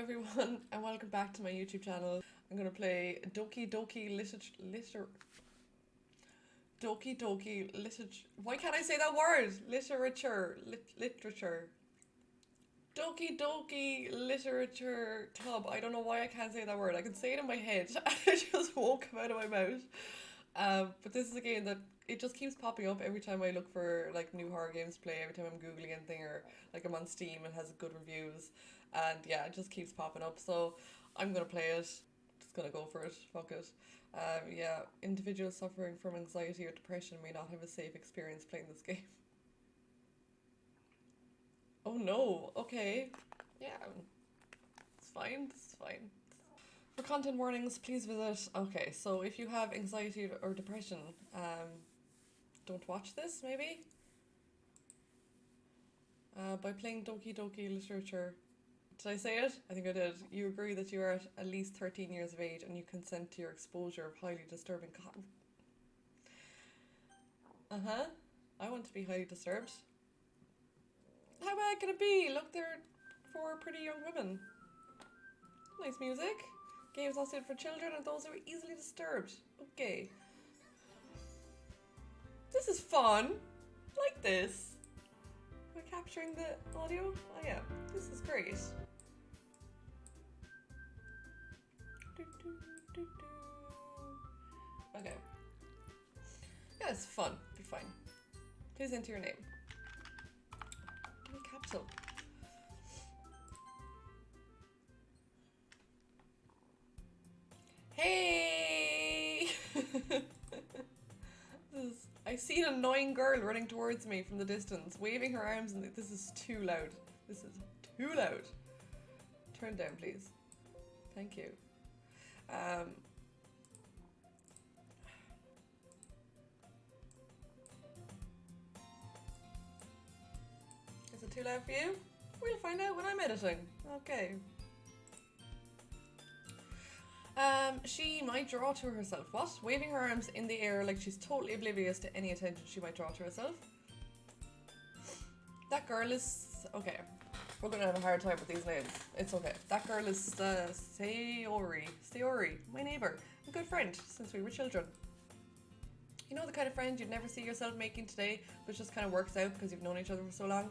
everyone, and welcome back to my YouTube channel. I'm gonna play Doki Doki Literature. Doki Doki Literature. Why can't I say that word? Literature. Doki Doki Literature Club. I don't know why I can't say that word. I can say it in my head, and it just won't come out of my mouth. But this is a game that it just keeps popping up every time I look for like new horror games to play. Every time I'm googling anything, or like I'm on Steam and has good reviews, and yeah, it just keeps popping up. So I'm gonna play it. Just gonna go for it. Fuck it. Yeah, individuals suffering from anxiety or depression may not have a safe experience playing this game. Oh no. Okay. Yeah, it's fine. It's fine. For content warnings, please visit. Okay, so if you have anxiety or depression, don't watch this, maybe? By playing Doki Doki Literature. Did I say it? I think I did. You agree that you are at least 13 years of age and you consent to your exposure of highly disturbing Uh-huh. I want to be highly disturbed. How bad can it be? Look, they're four pretty young women. Nice music. Games not suited for children and those who are easily disturbed. Okay. This is fun. I like this. Am I capturing the audio? Oh yeah. This is great. Okay. Yeah, it's fun. Be fine. Please enter your name. Give me capital. Hey! I see an annoying girl running towards me from the distance, waving her arms, and this is too loud. This is too loud. Turn down, please. Thank you. Is it too loud for you? We'll find out when I'm editing. Okay. She might draw to herself. What? Waving her arms in the air like she's totally oblivious to any attention she might draw to herself. That girl is... Okay. We're gonna have a hard time with these names. It's okay. That girl is Sayori. Sayori, my neighbour. A good friend since we were children. You know the kind of friend you'd never see yourself making today, but just kind of works out because you've known each other for so long?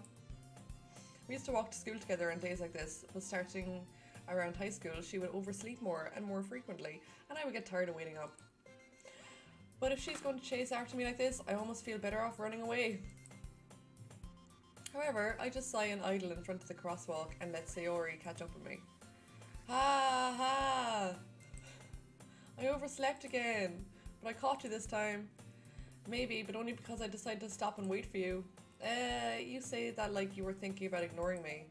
We used to walk to school together on days like this, but starting around high school, she would oversleep more and more frequently, and I would get tired of waiting up. But if she's going to chase after me like this, I almost feel better off running away. However, I just sigh and idle in front of the crosswalk and let Sayori catch up with me. Ha ha! I overslept again, but I caught you this time. Maybe, but only because I decided to stop and wait for you. You say that like you were thinking about ignoring me.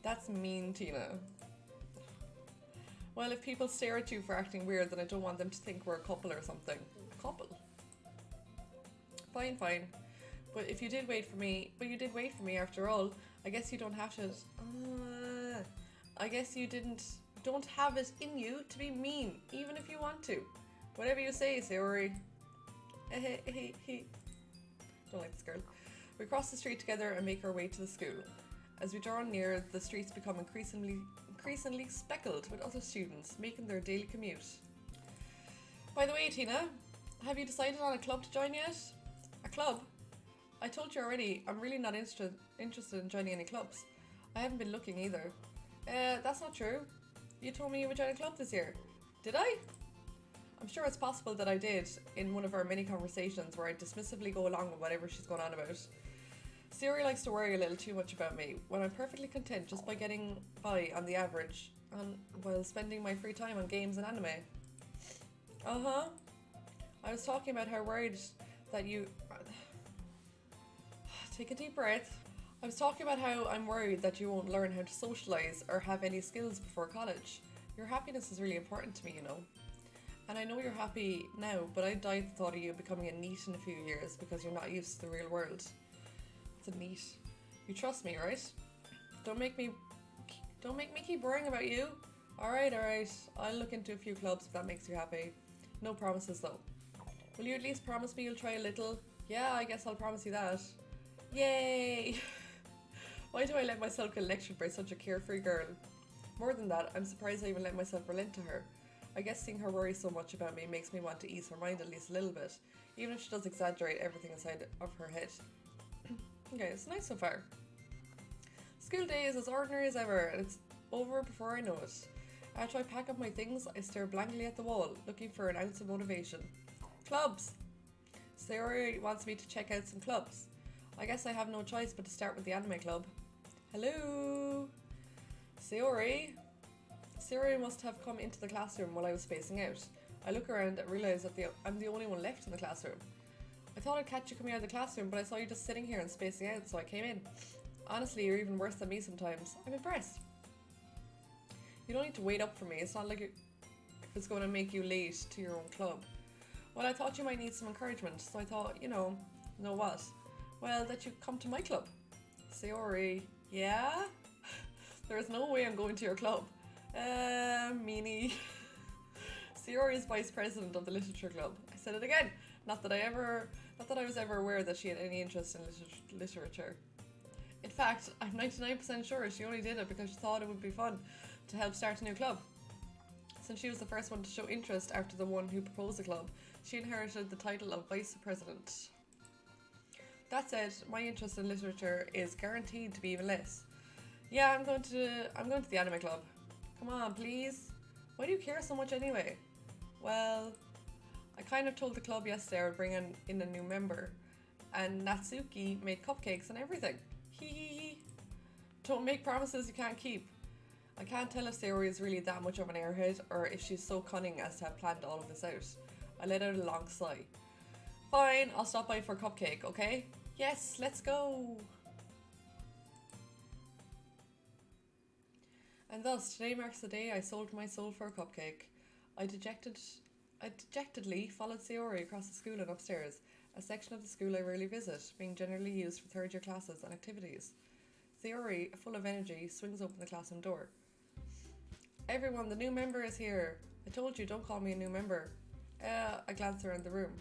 That's mean, Tina. Well, if people stare at you for acting weird, then I don't want them to think we're a couple or something. Couple? Fine, fine. But if you did wait for me, after all, I guess you don't have to... I guess you don't have it in you to be mean, even if you want to. Whatever you say, Sayori. Don't like this girl. We cross the street together and make our way to the school. As we draw near, the streets become increasingly speckled with other students making their daily commute. By the way, Tina, have you decided on a club to join yet? A club? I told you already, I'm really not interested in joining any clubs. I haven't been looking either. That's not true. You told me you would join a club this year. Did I? I'm sure it's possible that I did in one of our many conversations where I dismissively go along with whatever she's going on about. Sayori likes to worry a little too much about me, when I'm perfectly content just by getting by on the average, while spending my free time on games and anime. Uh-huh. I was talking about how worried that you... Take a deep breath. I was talking about how I'm worried that you won't learn how to socialise or have any skills before college. Your happiness is really important to me, you know. And I know you're happy now, but I die at the thought of you becoming a NEET in a few years because you're not used to the real world. It's a NEET. You trust me, right? Don't make me keep worrying about you. Alright. I'll look into a few clubs if that makes you happy. No promises though. Will you at least promise me you'll try a little? Yeah, I guess I'll promise you that. Yay! Why do I let myself get lectured by such a carefree girl? More than that, I'm surprised I even let myself relent to her. I guess seeing her worry so much about me makes me want to ease her mind at least a little bit, even if she does exaggerate everything inside of her head. Okay, it's nice so far. School day is as ordinary as ever, and it's over before I know it. After I pack up my things, I stare blankly at the wall, looking for an ounce of motivation. Clubs! Sayori wants me to check out some clubs. I guess I have no choice but to start with the anime club. Hello? Sayori? Sayori must have come into the classroom while I was spacing out. I look around and realise that I'm the only one left in the classroom. I thought I'd catch you coming out of the classroom, but I saw you just sitting here and spacing out, so I came in. Honestly, you're even worse than me sometimes. I'm impressed. You don't need to wait up for me. It's not like it's going to make you late to your own club. Well, I thought you might need some encouragement, so I thought, know what? Well, that you come to my club. Sayori, yeah? There is no way I'm going to your club. Meanie. Sayori is vice president of the literature club. I said it again. Not that I was ever aware that she had any interest in literature. In fact, I'm 99% sure she only did it because she thought it would be fun to help start a new club. Since she was the first one to show interest after the one who proposed the club, she inherited the title of vice president. That said, my interest in literature is guaranteed to be even less. Yeah, I'm going to the anime club. Come on, please. Why do you care so much anyway? Well, I kind of told the club yesterday I would bring in a new member, and Natsuki made cupcakes and everything. Hee hee hee. Don't make promises you can't keep. I can't tell if Sayori is really that much of an airhead or if she's so cunning as to have planned all of this out. I let out a long sigh. Fine, I'll stop by for a cupcake, okay? Yes, let's go! And thus, today marks the day I sold my soul for a cupcake. I dejectedly followed Sayori across the school and upstairs, a section of the school I rarely visit, being generally used for third year classes and activities. Sayori, full of energy, swings open the classroom door. Everyone, the new member is here. I told you, don't call me a new member. I glance around the room.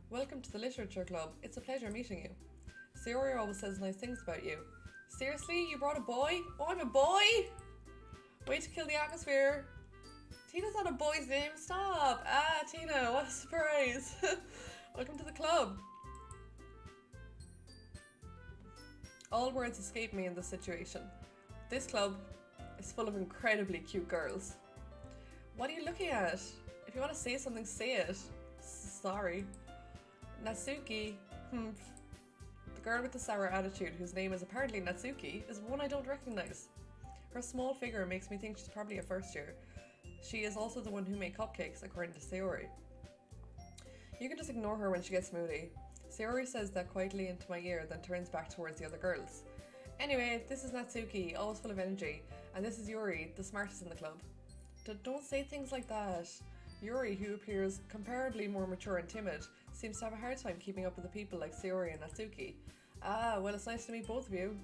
Welcome to the literature club. It's a pleasure meeting you. Sayori always says nice things about you. Seriously? You brought a boy? Oh, I'm a boy? Way to kill the atmosphere. Tina's not a boy's name. Stop. Tina, what a surprise. Welcome to the club. All words escape me in this situation. This club is full of incredibly cute girls. What are you looking at? If you want to say something, say it. Sorry. Natsuki, the girl with the sour attitude, whose name is apparently Natsuki, is one I don't recognize. Her small figure makes me think she's probably a first year. She is also the one who made cupcakes, according to Sayori. You can just ignore her when she gets moody. Sayori says that quietly into my ear, then turns back towards the other girls. Anyway, this is Natsuki, always full of energy, and this is Yuri, the smartest in the club. Don't say things like that. Yuri, who appears comparably more mature and timid, seems to have a hard time keeping up with the people like Sayori and Natsuki. Well, it's nice to meet both of you.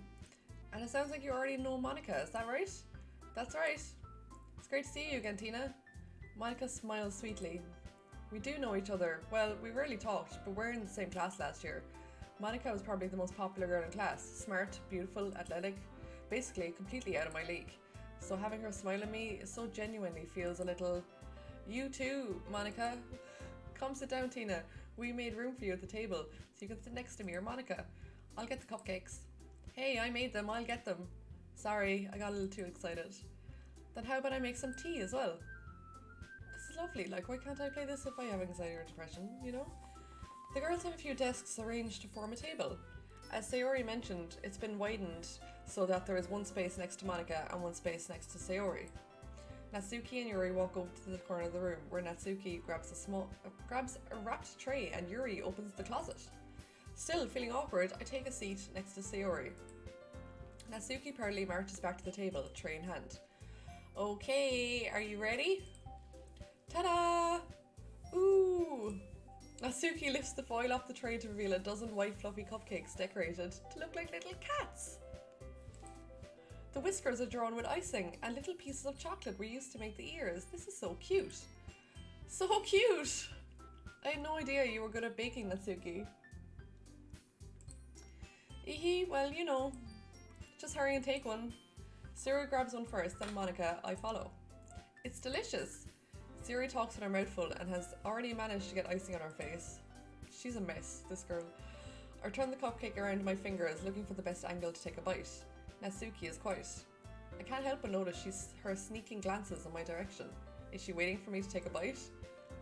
And it sounds like you already know Monica, is that right? That's right. It's great to see you again, Tina. Monica smiles sweetly. We do know each other. Well, we rarely talked, but we're in the same class last year. Monica was probably the most popular girl in class. Smart, beautiful, athletic, basically completely out of my league. So having her smile at me so genuinely feels a little... You too, Monica. Come sit down, Tina. We made room for you at the table, so you can sit next to me or Monica. I'll get the cupcakes. Hey, I made them, I'll get them. Sorry, I got a little too excited. Then how about I make some tea as well? This is lovely, like why can't I play this if I have anxiety or depression, you know? The girls have a few desks arranged to form a table. As Sayori mentioned, it's been widened so that there is one space next to Monica and one space next to Sayori. Natsuki and Yuri walk over to the corner of the room where Natsuki grabs a wrapped tray and Yuri opens the closet. Still feeling awkward, I take a seat next to Sayori. Natsuki proudly marches back to the table, tray in hand. Okay, are you ready? Ta-da! Ooh! Natsuki lifts the foil off the tray to reveal a dozen white fluffy cupcakes decorated to look like little cats. The whiskers are drawn with icing and little pieces of chocolate were used to make the ears. This is so cute. So cute! I had no idea you were good at baking, Natsuki. Well, just hurry and take one. Sayori grabs one first, then Monica, I follow. It's delicious! Sayori talks with her mouth full and has already managed to get icing on her face. She's a mess, this girl. I turn the cupcake around my fingers, looking for the best angle to take a bite. Natsuki is quiet. I can't help but notice her sneaking glances in my direction. Is she waiting for me to take a bite?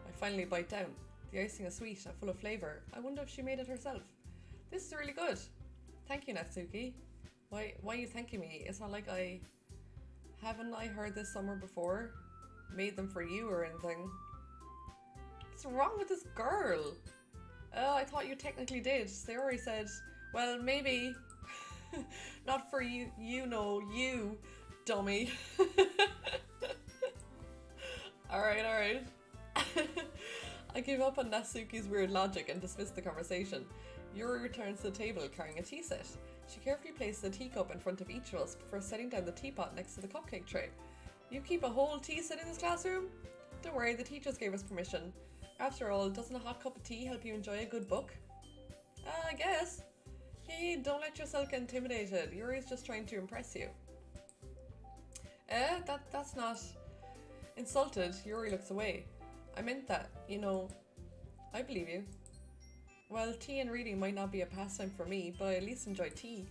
I finally bite down. The icing is sweet and full of flavour. I wonder if she made it herself. This is really good. Thank you, Natsuki. Why are you thanking me? It's not like haven't I heard this somewhere before? Made them for you or anything. What's wrong with this girl? Oh, I thought you technically did. Sayori said, well, maybe. Not for you, you, dummy. Alright. I give up on Natsuki's weird logic and dismiss the conversation. Yuri returns to the table carrying a tea set. She carefully places a teacup in front of each of us before setting down the teapot next to the cupcake tray. You keep a whole tea set in this classroom? Don't worry, the teachers gave us permission. After all, doesn't a hot cup of tea help you enjoy a good book? I guess. Hey, don't let yourself get intimidated. Yuri's just trying to impress you. That's not... Insulted, Yuri looks away. I meant that, I believe you. Well, tea and reading might not be a pastime for me, but I at least enjoy tea.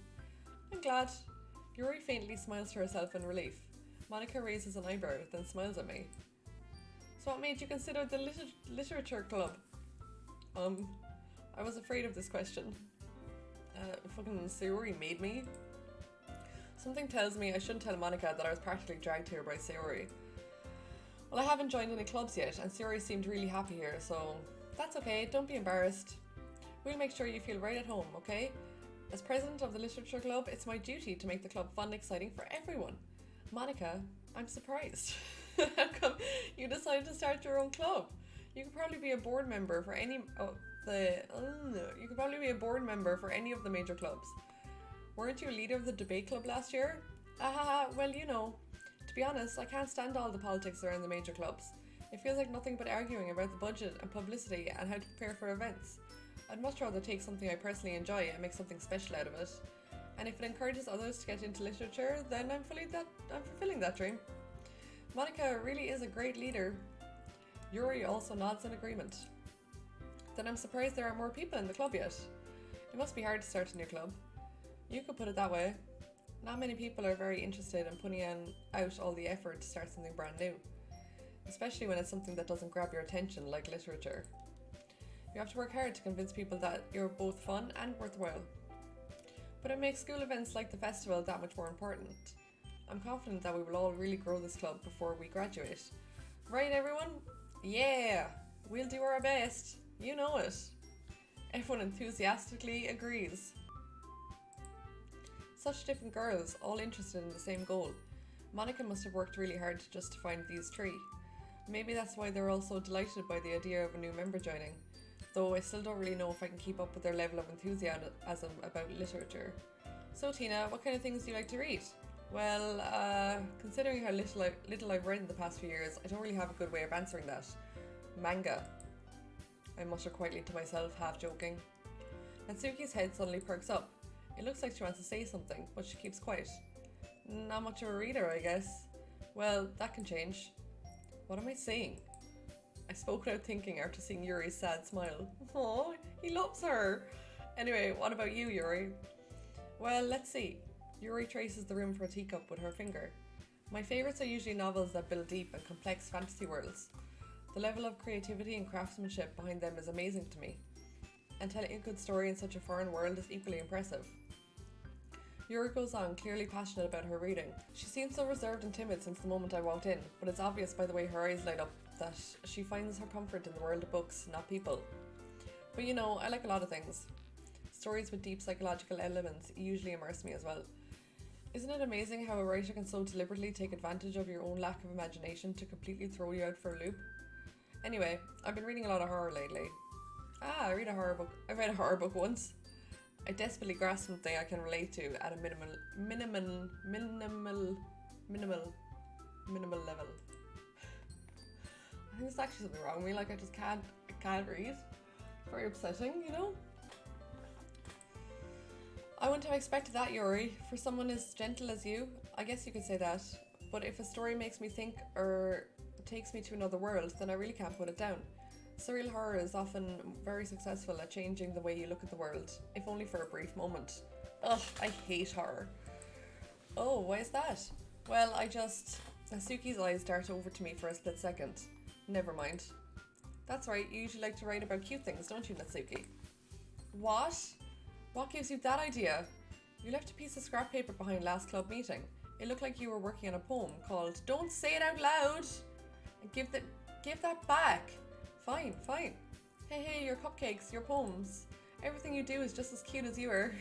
I'm glad. Yuri faintly smiles to herself in relief. Monica raises an eyebrow, then smiles at me. So what made you consider the literature club? I was afraid of this question. Fucking Sayori made me. Something tells me I shouldn't tell Monica that I was practically dragged here by Sayori. Well, I haven't joined any clubs yet, and Sayori seemed really happy here, so that's okay, don't be embarrassed. We'll make sure you feel right at home, okay? As president of the literature club, it's my duty to make the club fun and exciting for everyone. Monica, I'm surprised. How come you decided to start your own club? You could probably be a board member for any of the major clubs. Weren't you a leader of the debate club last year? Well, to be honest, I can't stand all the politics around the major clubs. It feels like nothing but arguing about the budget and publicity and how to prepare for events. I'd much rather take something I personally enjoy and make something special out of it. And if it encourages others to get into literature, then I'm fulfilling that dream. Monica really is a great leader. Yuri also nods in agreement. Then I'm surprised there aren't more people in the club yet. It must be hard to start a new club. You could put it that way. Not many people are very interested in putting out all the effort to start something brand new. Especially when it's something that doesn't grab your attention, like literature. You have to work hard to convince people that you're both fun and worthwhile. But it makes school events like the festival that much more important. I'm confident that we will all really grow this club before we graduate. Right, everyone? Yeah! We'll do our best. You know it. Everyone enthusiastically agrees. Such different girls, all interested in the same goal. Monica must have worked really hard just to find these three. Maybe that's why they're all so delighted by the idea of a new member joining. Though I still don't really know if I can keep up with their level of enthusiasm about literature. So Tina, what kind of things do you like to read? Well, considering how little I've read in the past few years, I don't really have a good way of answering that. Manga. I mutter quietly to myself, half joking. Natsuki's head suddenly perks up. It looks like she wants to say something, but she keeps quiet. Not much of a reader, I guess. Well, that can change. What am I saying? I spoke without thinking after seeing Yuri's sad smile. Oh, he loves her! Anyway, what about you, Yuri? Well, let's see. Yuri traces the room for a teacup with her finger. My favourites are usually novels that build deep and complex fantasy worlds. The level of creativity and craftsmanship behind them is amazing to me. And telling a good story in such a foreign world is equally impressive. Yuri goes on, clearly passionate about her reading. She seemed so reserved and timid since the moment I walked in, but it's obvious by the way her eyes light up that she finds her comfort in the world of books, not people. But I like a lot of things. Stories with deep psychological elements usually immerse me as well. Isn't it amazing how a writer can so deliberately take advantage of your own lack of imagination to completely throw you out for a loop? Anyway, I've been reading a lot of horror lately. I read a horror book. I read a horror book once. I desperately grasp something I can relate to at a minimal level. I think there's actually something wrong with me, like I just can't read. Very upsetting, I wouldn't have expected that, Yuri. For someone as gentle as you, I guess you could say that. But if a story makes me think or takes me to another world, then I really can't put it down. Surreal horror is often very successful at changing the way you look at the world, if only for a brief moment. Ugh, I hate horror. Oh, why is that? Well, Natsuki's eyes dart over to me for a split second. Never mind. That's right, you usually like to write about cute things, don't you, Natsuki? What? What gives you that idea? You left a piece of scrap paper behind last club meeting. It looked like you were working on a poem called Don't Say It Out Loud! And give that back! Fine. Hey, your cupcakes, your poems. Everything you do is just as cute as you are.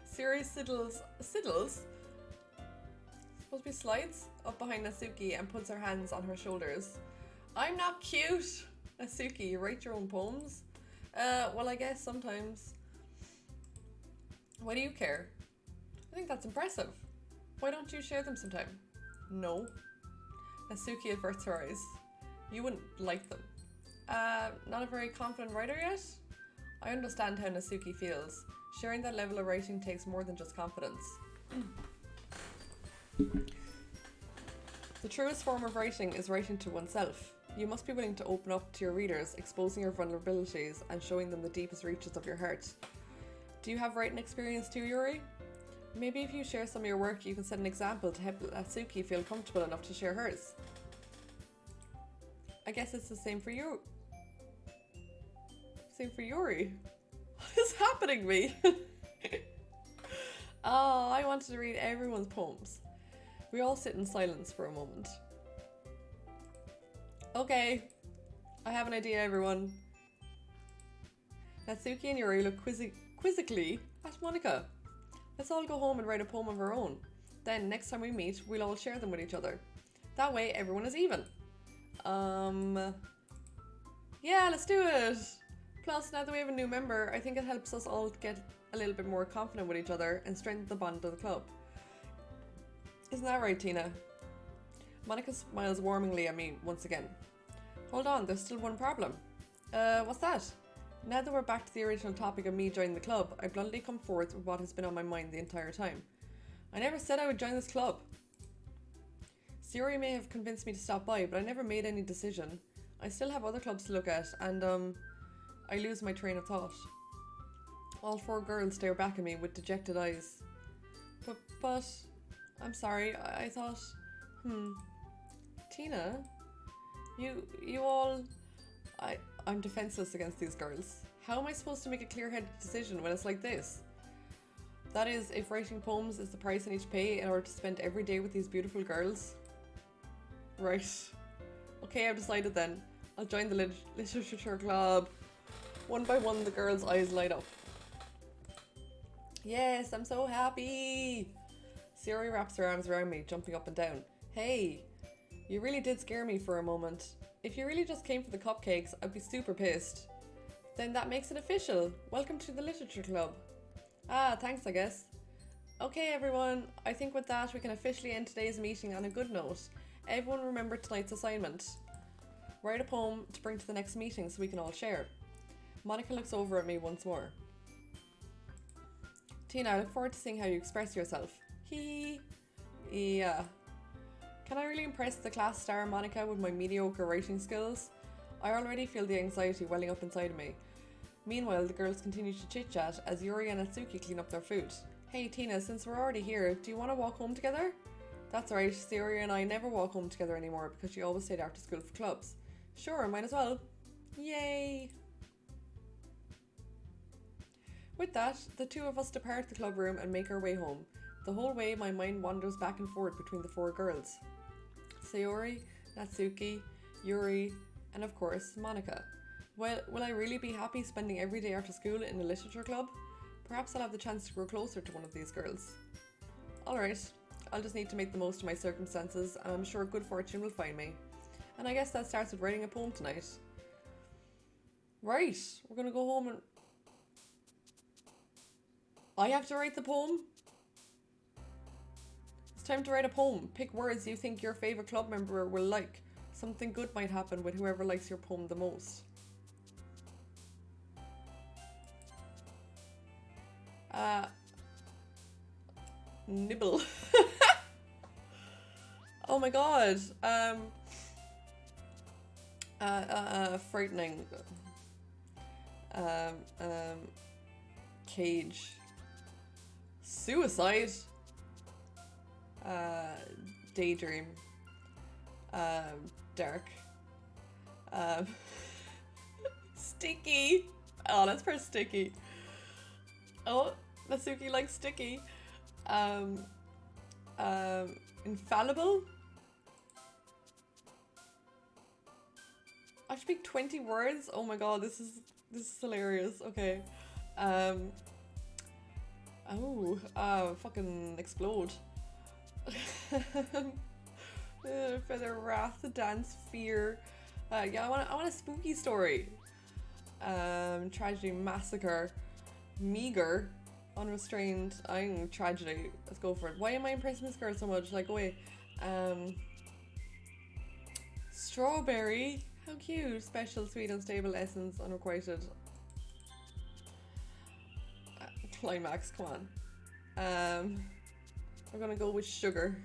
Siri sidles? Supposed to be slides? Up behind Natsuki and puts her hands on her shoulders. I'm not cute! Natsuki, you write your own poems? Well, I guess sometimes. Why do you care? I think that's impressive. Why don't you share them sometime? No. Natsuki averts her eyes. You wouldn't like them. Not a very confident writer yet? I understand how Natsuki feels. Sharing that level of writing takes more than just confidence. The truest form of writing is writing to oneself. You must be willing to open up to your readers, exposing your vulnerabilities and showing them the deepest reaches of your heart. Do you have writing experience too, Yuri? Maybe if you share some of your work, you can set an example to help Natsuki feel comfortable enough to share hers. I guess it's the same for you. Same for Yuri. What is happening to me? Oh, I wanted to read everyone's poems. We all sit in silence for a moment. Okay, I have an idea, everyone. Natsuki and Yuri look quizzically at Monica. Let's all go home and write a poem of our own. Then, next time we meet, we'll all share them with each other. That way, everyone is even. Yeah, let's do it! Plus, now that we have a new member, I think it helps us all get a little bit more confident with each other and strengthen the bond of the club. Isn't that right, Tina? Monica smiles warmingly at me once again. Hold on, there's still one problem. What's that? Now that we're back to the original topic of me joining the club, I bluntly come forth with what has been on my mind the entire time. I never said I would join this club. Siri may have convinced me to stop by, but I never made any decision. I still have other clubs to look at, and I lose my train of thought. All four girls stare back at me with dejected eyes. But, I'm sorry, I thought, Tina, you all, I'm defenseless against these girls. How am I supposed to make a clear-headed decision when it's like this? That is, if writing poems is the price I need to pay in order to spend every day with these beautiful girls. Right. Okay, I've decided then. I'll join the literature club. One by one, the girls' eyes light up. Yes, I'm so happy! Siri wraps her arms around me, jumping up and down. Hey, you really did scare me for a moment. If you really just came for the cupcakes, I'd be super pissed. Then that makes it official. Welcome to the literature club. Ah, thanks, I guess. Okay, everyone. I think with that, we can officially end today's meeting on a good note. Everyone remember tonight's assignment. Write a poem to bring to the next meeting so we can all share. Monica looks over at me once more. Tina, I look forward to seeing how you express yourself. Yeah. Can I really impress the class star Monica with my mediocre writing skills? I already feel the anxiety welling up inside of me. Meanwhile, the girls continue to chit-chat as Yuri and Natsuki clean up their food. Hey Tina, since we're already here, do you want to walk home together? That's right, Yuri and I never walk home together anymore because she always stayed after school for clubs. Sure, might as well. Yay! With that, the two of us depart the club room and make our way home. The whole way, my mind wanders back and forth between the four girls. Sayori, Natsuki, Yuri, and of course, Monica. Well, will I really be happy spending every day after school in a literature club? Perhaps I'll have the chance to grow closer to one of these girls. Alright, I'll just need to make the most of my circumstances, and I'm sure good fortune will find me. And I guess that starts with writing a poem tonight. Right, we're gonna go home and... I have to write the poem? It's time to write a poem. Pick words you think your favourite club member will like. Something good might happen with whoever likes your poem the most. Nibble. Oh my god. Frightening. Cage. Suicide. Daydream. Dark. Sticky. Oh, that's for sticky. Oh, Natsuki likes sticky. Infallible. I speak 20 words. Oh my god, this is hilarious. Okay. Fucking explode. Feather, wrath, dance, fear. Yeah, I want a spooky story. Tragedy, massacre, meager, unrestrained. I'm tragedy. Let's go for it. Why am I impressing this girl so much? Like, wait. Strawberry. How cute. Special, sweet, unstable, essence, unrequited. Climax, come on. We're gonna go with sugar.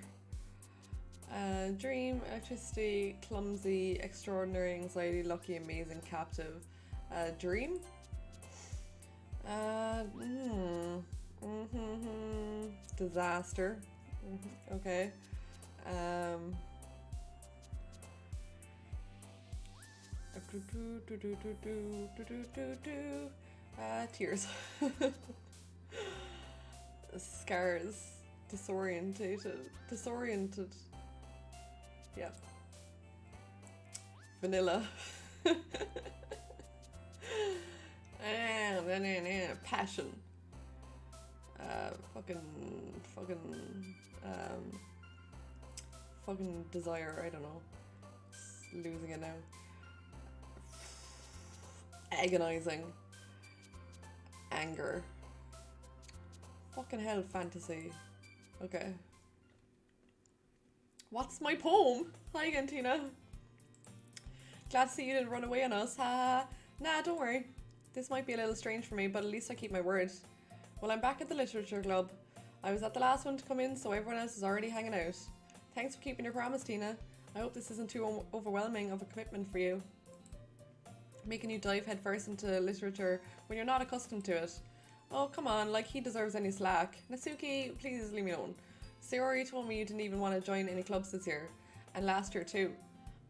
Dream, electricity, clumsy, extraordinary, anxiety, lucky, amazing, captive. Dream. Disaster. Okay. Tears. Scars. Disoriented. Yeah. Vanilla. Passion. Fucking desire. I don't know. Just losing it now. Agonizing. Anger. Fucking hell, fantasy. Okay. What's my poem? Hi again, Tina. Glad to see you didn't run away on us. Ha. Nah, don't worry. This might be a little strange for me, but at least I keep my word. Well, I'm back at the literature club. I was at the last one to come in, so everyone else is already hanging out. Thanks for keeping your promise, Tina. I hope this isn't too overwhelming of a commitment for you. Making you dive headfirst into literature when you're not accustomed to it. Oh, come on, like he deserves any slack. Natsuki, please leave me alone. Sayori told me you didn't even want to join any clubs this year. And last year too.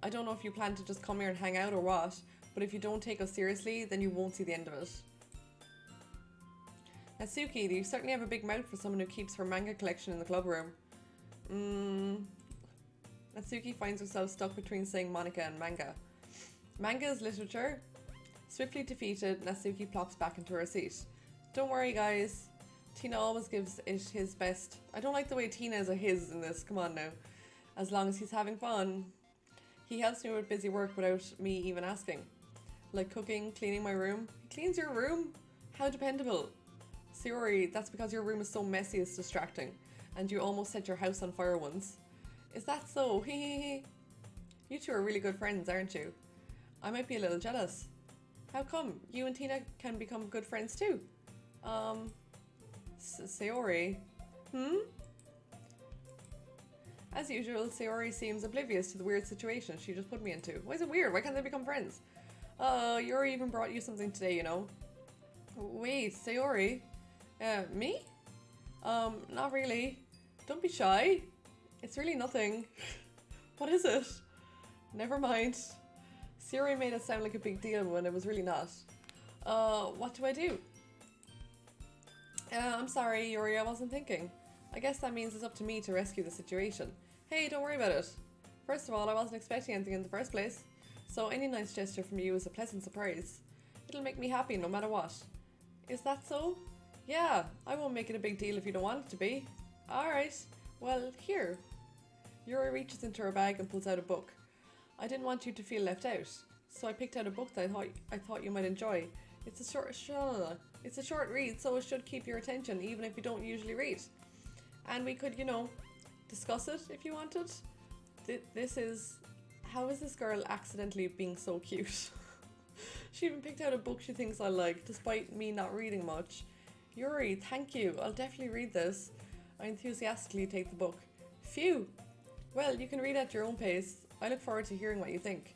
I don't know if you plan to just come here and hang out or what, but if you don't take us seriously, then you won't see the end of it. Natsuki, you certainly have a big mouth for someone who keeps her manga collection in the club room. Natsuki finds herself stuck between saying Monica and manga. Manga is literature. Swiftly defeated, Natsuki plops back into her seat. Don't worry, guys. Tina always gives it his best. I don't like the way Tina is a his in this. Come on now. As long as he's having fun. He helps me with busy work without me even asking. Like cooking, cleaning my room. He cleans your room? How dependable. Sayori, that's because your room is so messy it's distracting. And you almost set your house on fire once. Is that so? You two are really good friends, aren't you? I might be a little jealous. How come? You and Tina can become good friends too. Sayori. As usual, Sayori seems oblivious to the weird situation she just put me into. Why is it weird? Why can't they become friends? Yuri even brought you something today, you know. Wait, Sayori? Me? Not really. Don't be shy. It's really nothing. What is it? Never mind. Sayori made it sound like a big deal when it was really not. What do I do? I'm sorry, Yuri, I wasn't thinking. I guess that means it's up to me to rescue the situation. Hey, don't worry about it. First of all, I wasn't expecting anything in the first place, so any nice gesture from you is a pleasant surprise. It'll make me happy no matter what. Is that so? Yeah, I won't make it a big deal if you don't want it to be. Alright, well, here. Yuri reaches into her bag and pulls out a book. I didn't want you to feel left out, so I picked out a book that I thought you might enjoy. It's a short read, so it should keep your attention even if you don't usually read. And we could, discuss it if you wanted. This is... How is this girl accidentally being so cute? She even picked out a book she thinks I like, despite me not reading much. Yuri, thank you. I'll definitely read this. I enthusiastically take the book. Phew! Well, you can read at your own pace. I look forward to hearing what you think.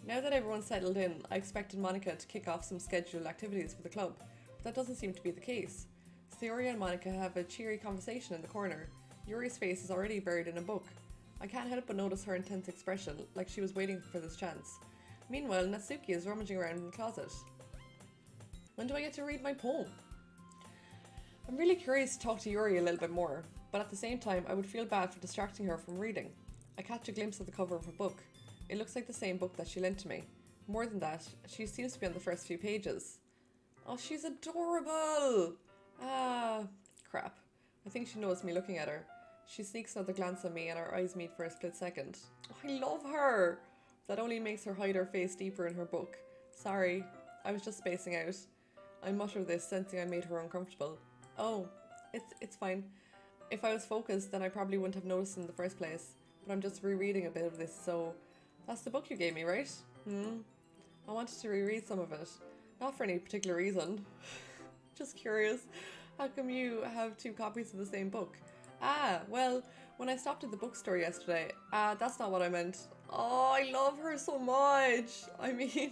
Now that everyone's settled in, I expected Monica to kick off some scheduled activities for the club, but that doesn't seem to be the case. Theory and Monica have a cheery conversation in the corner. Yuri's face is already buried in a book. I can't help but notice her intense expression, like she was waiting for this chance. Meanwhile, Natsuki is rummaging around in the closet. When do I get to read my poem? I'm really curious to talk to Yuri a little bit more, but at the same time I would feel bad for distracting her from reading. I catch a glimpse of the cover of her book. It looks like the same book that she lent to me. More than that, she seems to be on the first few pages. Oh, she's adorable! Ah, crap. I think she knows me looking at her. She sneaks another glance at me and our eyes meet for a split second. Oh, I love her! That only makes her hide her face deeper in her book. Sorry, I was just spacing out. I mutter this, sensing I made her uncomfortable. Oh, it's fine. If I was focused, then I probably wouldn't have noticed in the first place. But I'm just rereading a bit of this, so... That's the book you gave me, right? I wanted to reread some of it. Not for any particular reason. Just curious. How come you have 2 copies of the same book? Ah, well, when I stopped at the bookstore yesterday, that's not what I meant. Oh, I love her so much. I mean,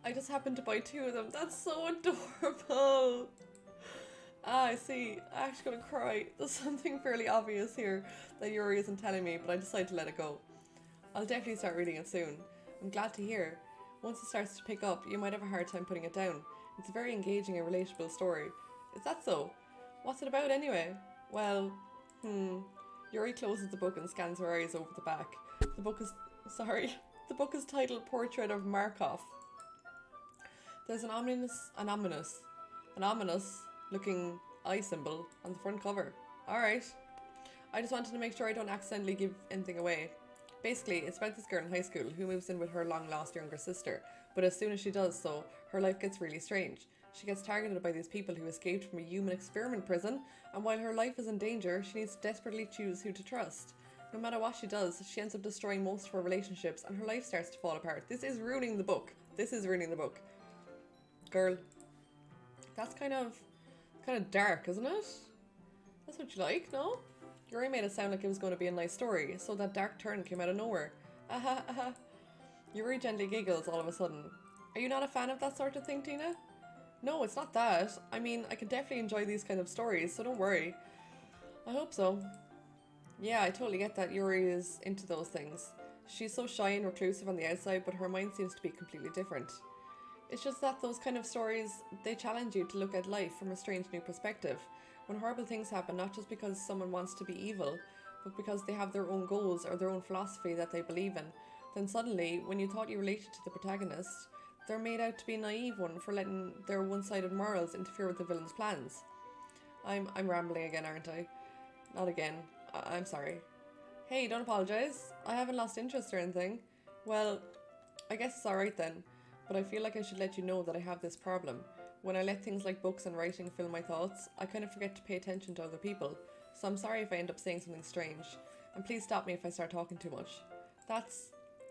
I just happened to buy 2 of them. That's so adorable. I see. I'm actually gonna cry. There's something fairly obvious here that Yuri isn't telling me, but I decided to let it go. I'll definitely start reading it soon. I'm glad to hear. Once it starts to pick up, you might have a hard time putting it down. It's a very engaging and relatable story. Is that so? What's it about anyway? Well, Yuri closes the book and scans her eyes over the back. The book is titled Portrait of Markov. There's an ominous looking eye symbol on the front cover. Alright. I just wanted to make sure I don't accidentally give anything away. Basically, it's about this girl in high school who moves in with her long-lost younger sister, but as soon as she does so, her life gets really strange. She gets targeted by these people who escaped from a human experiment prison, and while her life is in danger, she needs to desperately choose who to trust. No matter what she does, she ends up destroying most of her relationships, and her life starts to fall apart. This is ruining the book. Girl, that's kind of dark, isn't it? That's what you like, no? Yuri made it sound like it was going to be a nice story, so that dark turn came out of nowhere. Yuri gently giggles all of a sudden. Are you not a fan of that sort of thing, Tina? No, it's not that. I mean, I can definitely enjoy these kind of stories, so don't worry. I hope so. Yeah, I totally get that Yuri is into those things. She's so shy and reclusive on the outside, but her mind seems to be completely different. It's just that those kind of stories, they challenge you to look at life from a strange new perspective. When horrible things happen, not just because someone wants to be evil, but because they have their own goals or their own philosophy that they believe in, then suddenly, when you thought you related to the protagonist, they're made out to be a naive one for letting their one-sided morals interfere with the villain's plans. I'm rambling again, aren't I? Not again. I'm sorry. Hey, don't apologise. I haven't lost interest or anything. Well, I guess it's alright then, but I feel like I should let you know that I have this problem. When I let things like books and writing fill my thoughts, I kind of forget to pay attention to other people, so I'm sorry if I end up saying something strange, and please stop me if I start talking too much.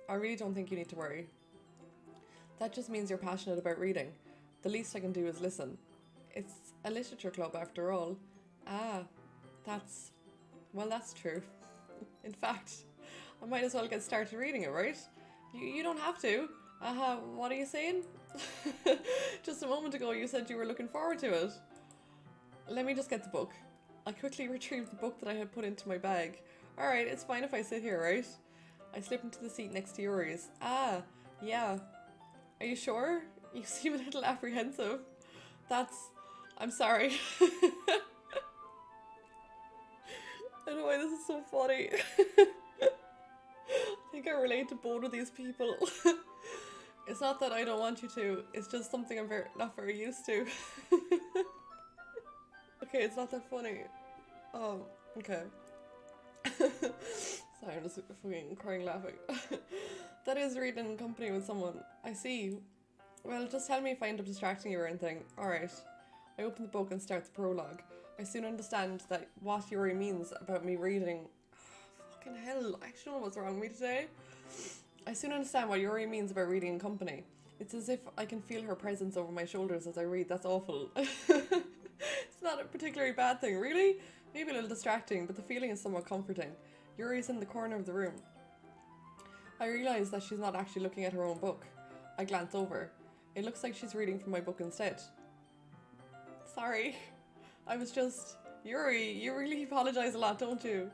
I really don't think you need to worry. That just means you're passionate about reading. The least I can do is listen. It's a literature club after all. That's true. In fact, I might as well get started reading it, right? You don't have to. What are you saying? Just a moment ago you said you were looking forward to it. Let me just get the book. I quickly retrieved the book that I had put into my bag. Alright, it's fine if I sit here, right? I slip into the seat next to Yuri's. Yeah. Are you sure? You seem a little apprehensive. I'm sorry. I don't know why this is so funny. I think I relate to both of these people. It's not that I don't want you to, it's just something I'm not very used to. Okay, it's not that funny. Okay. Sorry, I'm just fucking crying laughing. That is reading in company with someone. I see. Well, just tell me if I end up distracting you or anything. Alright. I open the book and start the prologue. I soon understand that what Yuri means about me reading... Fucking hell, I actually don't know what's wrong with me today. I soon understand what Yuri means about reading in company. It's as if I can feel her presence over my shoulders as I read. That's awful. It's not a particularly bad thing, really. Maybe a little distracting, but the feeling is somewhat comforting. Yuri's in the corner of the room. I realise that she's not actually looking at her own book. I glance over. It looks like she's reading from my book instead. Sorry. I was just... Yuri, you really apologise a lot, don't you?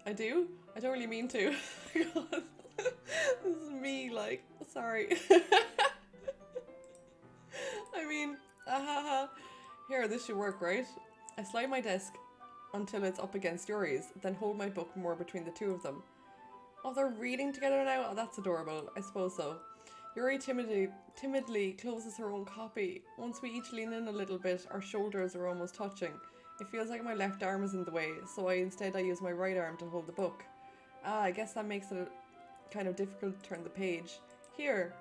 I do? I don't really mean to. God, this is me, like, sorry. I mean, here, this should work, right? I slide my desk until it's up against Yuri's, then hold my book more between the two of them. Oh, they're reading together now? Oh, that's adorable. I suppose so. Yuri timidly closes her own copy. Once we each lean in a little bit, our shoulders are almost touching. It feels like my left arm is in the way, so I use my right arm to hold the book. I guess that makes it kind of difficult to turn the page. Here.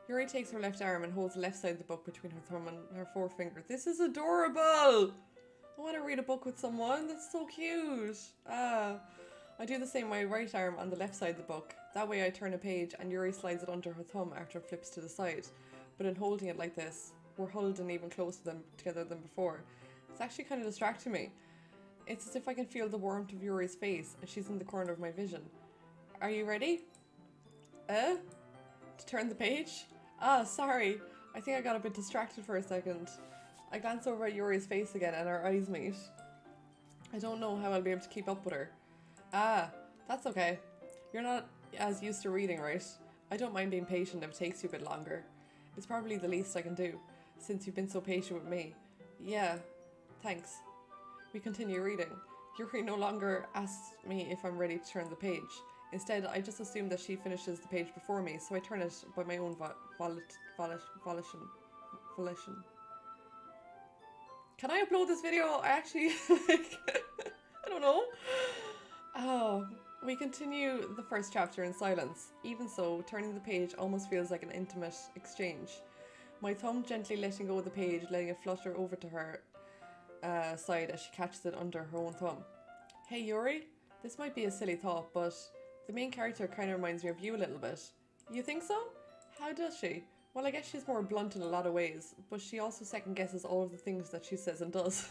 Yuri takes her left arm and holds the left side of the book between her thumb and her forefinger. This is adorable! I want to read a book with someone. That's so cute. I do the same with my right arm on the left side of the book. That way I turn a page and Yuri slides it under her thumb after it flips to the side. But in holding it like this, we're huddled and even closer together than before. It's actually kind of distracting me. It's as if I can feel the warmth of Yuri's face and she's in the corner of my vision. Are you ready? To turn the page? Sorry. I think I got a bit distracted for a second. I glance over at Yuri's face again and our eyes meet. I don't know how I'll be able to keep up with her. That's okay. You're not as used to reading, right? I don't mind being patient if it takes you a bit longer. It's probably the least I can do, since you've been so patient with me. Yeah, thanks. We continue reading. Yuri no longer asks me if I'm ready to turn the page. Instead, I just assume that she finishes the page before me, so I turn it by my own volition. Can I upload this video? I actually, I don't know. We continue the first chapter in silence. Even so, turning the page almost feels like an intimate exchange. My thumb gently letting go of the page, letting it flutter over to her side as she catches it under her own thumb. Hey Yuri, this might be a silly thought, but the main character kind of reminds me of you a little bit. You think so? How does she? Well, I guess she's more blunt in a lot of ways, but she also second guesses all of the things that she says and does.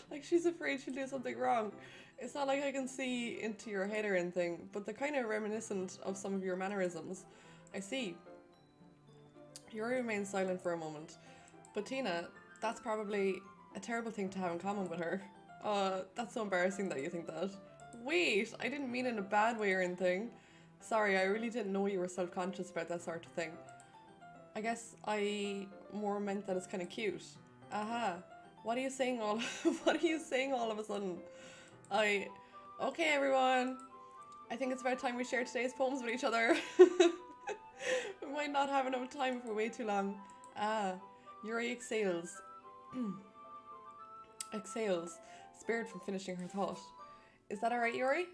Like she's afraid she'll do something wrong. It's not like I can see into your head or anything, but they're kind of reminiscent of some of your mannerisms. I see. Yuri remains silent for a moment. But Tina, that's probably a terrible thing to have in common with her. That's so embarrassing that you think that. Wait, I didn't mean it in a bad way or anything. Sorry, I really didn't know you were self-conscious about that sort of thing. I guess I more meant that it's kind of cute. What are you saying all of a sudden? Okay everyone. I think it's about time we share today's poems with each other. We might not have enough time if we wait too long. Yuri exhales, spared from finishing her thought. Is that alright, Yuri?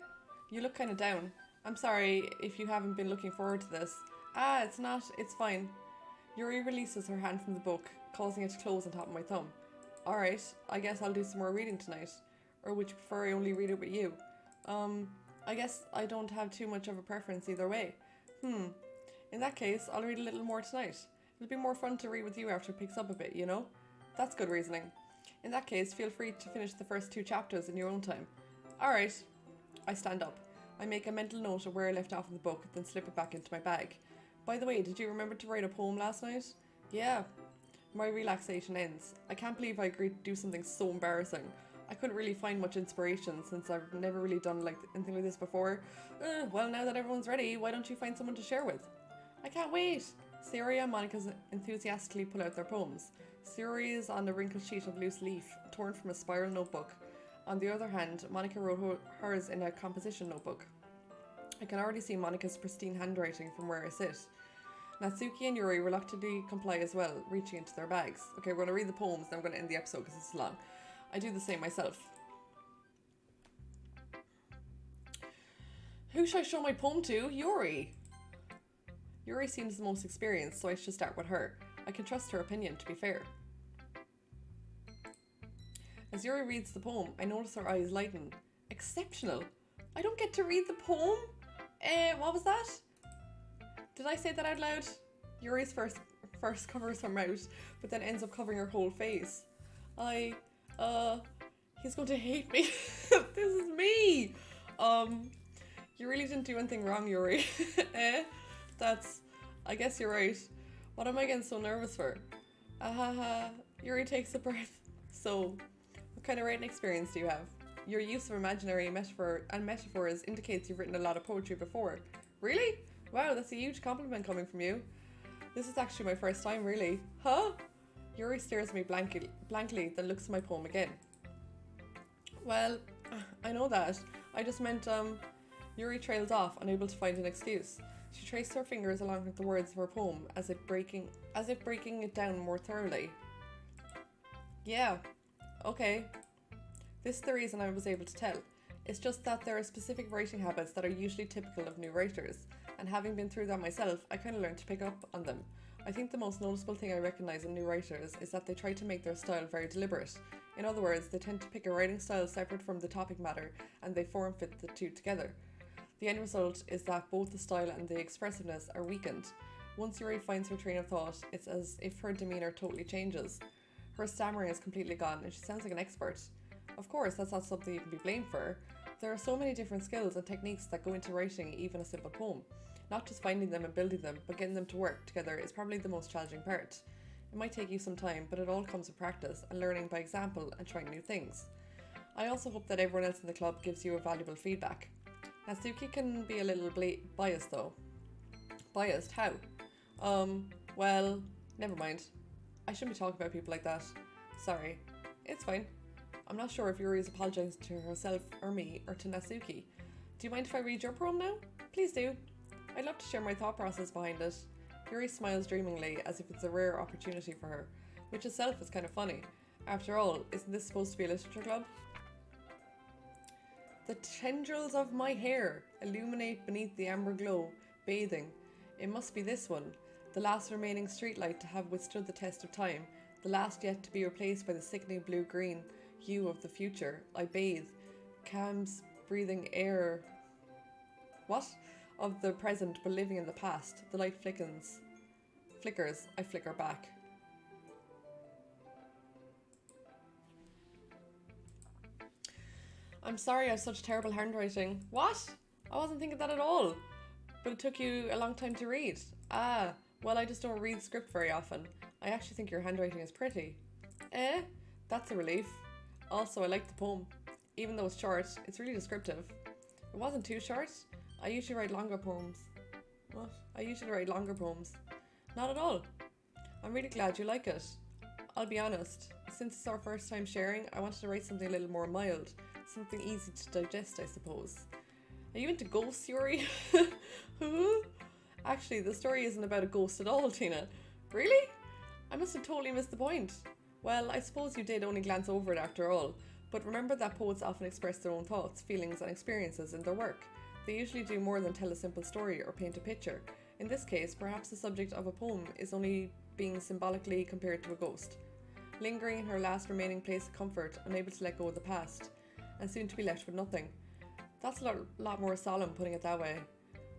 You look kind of down. I'm sorry if you haven't been looking forward to this. It's not, it's fine. Yuri releases her hand from the book, causing it to close on top of my thumb. Alright, I guess I'll do some more reading tonight. Or would you prefer I only read it with you? I guess I don't have too much of a preference either way. In that case, I'll read a little more tonight. It'll be more fun to read with you after it picks up a bit, you know? That's good reasoning. In that case, feel free to finish the first 2 chapters in your own time. Alright. I stand up. I make a mental note of where I left off in the book, then slip it back into my bag. By the way, did you remember to write a poem last night? Yeah. My relaxation ends. I can't believe I agreed to do something so embarrassing. I couldn't really find much inspiration since I've never really done anything like this before. Well, now that everyone's ready, why don't you find someone to share with? I can't wait! Syria and Monica enthusiastically pull out their poems. Syria is on a wrinkled sheet of loose leaf, torn from a spiral notebook. On the other hand, Monica wrote hers in a composition notebook. I can already see Monica's pristine handwriting from where I sit. Natsuki and Yuri reluctantly comply as well, reaching into their bags. Okay, we're going to read the poems, then I'm going to end the episode because it's long. I do the same myself. Who should I show my poem to? Yuri! Yuri seems the most experienced, so I should start with her. I can trust her opinion, to be fair. As Yuri reads the poem, I notice her eyes lighten. Exceptional! I don't get to read the poem? What was that? Did I say that out loud? Yuri's first covers her mouth, but then ends up covering her whole face. He's going to hate me. This is me. You really didn't do anything wrong, Yuri. Eh? I guess you're right. What am I getting so nervous for? Yuri takes a breath. So, what kind of writing experience do you have? Your use of imaginary metaphors indicates you've written a lot of poetry before. Really? Wow, that's a huge compliment coming from you. This is actually my first time, really. Huh? Yuri stares at me blankly, then looks at my poem again. Well, I know that. I just meant, Yuri trails off, unable to find an excuse. She traced her fingers along with the words of her poem, as if breaking it down more thoroughly. Yeah, okay. This is the reason I was able to tell. It's just that there are specific writing habits that are usually typical of new writers, and having been through that myself, I kind of learned to pick up on them. I think the most noticeable thing I recognise in new writers is that they try to make their style very deliberate. In other words, they tend to pick a writing style separate from the topic matter, and they form fit the two together. The end result is that both the style and the expressiveness are weakened. Once Yuri finds her train of thought, it's as if her demeanour totally changes. Her stammering is completely gone, and she sounds like an expert. Of course, that's not something you can be blamed for. There are so many different skills and techniques that go into writing even a simple poem. Not just finding them and building them, but getting them to work together is probably the most challenging part. It might take you some time, but it all comes with practice and learning by example and trying new things. I also hope that everyone else in the club gives you a valuable feedback. Natsuki can be a little biased though. Biased? How? Well, never mind. I shouldn't be talking about people like that. Sorry. It's fine. I'm not sure if Yuri is apologising to herself or me or to Natsuki. Do you mind if I read your poem now? Please do. I'd love to share my thought process behind it. Yuri smiles dreamingly as if it's a rare opportunity for her, which itself is kind of funny. After all, isn't this supposed to be a literature club? The tendrils of my hair illuminate beneath the amber glow, bathing. It must be this one, the last remaining streetlight to have withstood the test of time, the last yet to be replaced by the sickening blue-green hue of the future. I bathe, calms breathing air. What? Of the present, but living in the past. The light flickers. I flicker back. I'm sorry I have such terrible handwriting. What? I wasn't thinking that at all. But it took you a long time to read. Ah, well, I just don't read script very often. I actually think your handwriting is pretty. Eh? That's a relief. Also, I like the poem. Even though it's short, it's really descriptive. It wasn't too short. I usually write longer poems. What? I usually write longer poems. Not at all. I'm really glad you like it. I'll be honest, since it's our first time sharing, I wanted to write something a little more mild. Something easy to digest, I suppose. Are you into ghosts, Yuri? Actually, the story isn't about a ghost at all, Tina. Really? I must have totally missed the point. Well, I suppose you did only glance over it after all, but remember that poets often express their own thoughts, feelings and experiences in their work. They usually do more than tell a simple story or paint a picture. In this case, perhaps the subject of a poem is only being symbolically compared to a ghost. Lingering in her last remaining place of comfort, unable to let go of the past, and soon to be left with nothing. That's a lot more solemn, putting it that way.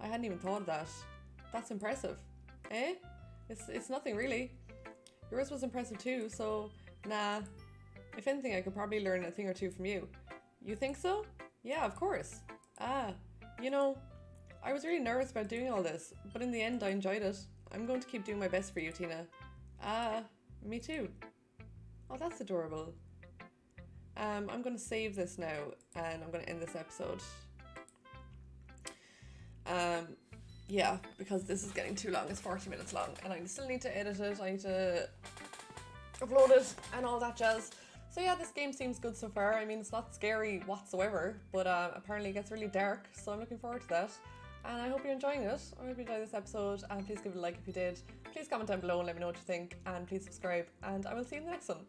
I hadn't even thought of that. That's impressive. Eh? It's nothing really. Yours was impressive too, so nah. If anything, I could probably learn a thing or two from you. You think so? Yeah, of course. Ah, you know, I was really nervous about doing all this, but in the end I enjoyed it. I'm going to keep doing my best for you, Tina. Ah, me too. Oh, that's adorable. I'm going to save this now, and I'm going to end this episode. Yeah, because this is getting too long. It's 40 minutes long, and I still need to edit it. I need to upload it and all that jazz. So yeah, this game seems good so far. I mean, it's not scary whatsoever, but apparently it gets really dark, so I'm looking forward to that. And I hope you're enjoying it. I hope you enjoyed this episode, and please give it a like if you did. Please comment down below and let me know what you think, and please subscribe, and I will see you in the next one.